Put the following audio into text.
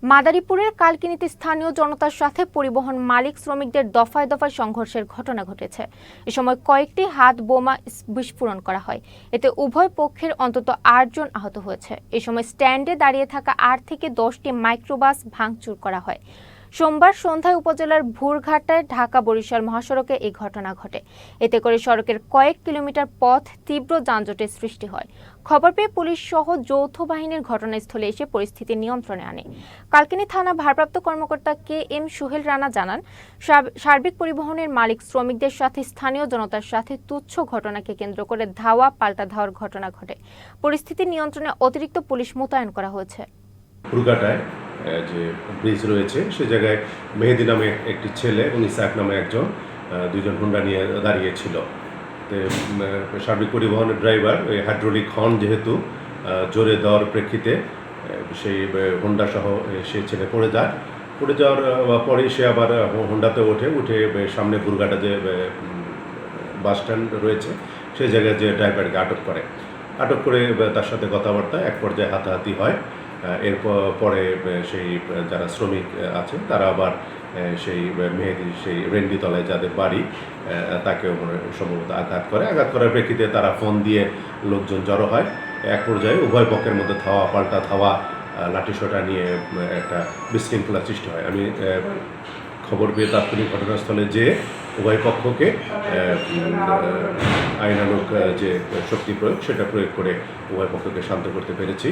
মাদারীপুরের কালকিনিতে স্থানীয় জনতার সাথে পরিবহন মালিক শ্রমিকদের দফায় দফায় সংঘর্ষের ঘটনা ঘটেছে। এ সময় কয়েকটি হাত বোমা বিস্ফোরণ করা হয়। এতে উভয় পক্ষের অন্তত ৮ জন আহত হয়েছে। এ সময় স্ট্যান্ডে দাঁড়িয়ে থাকা ৮ থেকে ১০টি মাইক্রোবাস ভাঙচুর করা হয়। সোমবার সন্ধ্যায় উপজেলার ভুরঘাটায় ঢাকা-বরিশাল মহাসড়কে এই ঘটনা ঘটে। এতে করে সড়কের কয়েক কিলোমিটার পথ তীব্র যানজটের সৃষ্টি হয়। খবর পেয়ে পুলিশ সহ যৌথ বাহিনীর ঘটনাস্থলে এসে পরিস্থিতি নিয়ন্ত্রণে আনে। কালকিনি থানা ভারপ্রাপ্ত কর্মকর্তা KM সুহেল রানা জানান, সার্বিক পরিবহনের মালিক শ্রমিকদের সাথে স্থানীয় জনতার সাথে তুচ্ছ ঘটনাকে কেন্দ্র করে ধাওয়া পাল্টা ধাওয়ার ঘটনা ঘটে। পরিস্থিতি নিয়ন্ত্রণে অতিরিক্ত পুলিশ মোতায়েন করা হয়েছে। যে ব্রিজ রয়েছে সে জায়গায় মেহেদি নামে একটি ছেলে এবং ইসাক নামে একজন, দুইজন হোন্ডা নিয়ে দাঁড়িয়েছিল। সার্বিক পরিবহনের ড্রাইভার ওই হাইড্রোলিক হর্ন যেহেতু জোরে দেওয়ার প্রেক্ষিতে সেই হোন্ডা সহ সেই ছেলে পড়ে যাওয়ার পরে সে আবার হোন্ডাতে উঠে সামনে বুরঘাটা যে বাস স্ট্যান্ড রয়েছে সেই জায়গায় যে ড্রাইভারকে আটক করে তার সাথে কথাবার্তা এক পর্যায়ে হাতাহাতি হয়। পরে সেই যারা শ্রমিক আছে তারা আবার সেই মেহেদি সেই রেন্ডিতলায় যাদের বাড়ি তাকেও সম্ভবত আঘাত করার প্রেক্ষিতে তারা ফোন দিয়ে লোকজন জড়ো হয়। এক পর্যায়ে উভয় পক্ষের মধ্যে ধাওয়া পাল্টা ধাওয়া লাঠিসোঁটা নিয়ে একটা বিশৃঙ্খলা সৃষ্টি হয়। আমি খবর পেয়ে তাৎক্ষণিক ঘটনাস্থলে যেয়ে উভয় পক্ষকে আইনানুগ যে শক্তি প্রয়োগ সেটা প্রয়োগ করে উভয় পক্ষকে শান্ত করতে পেরেছি।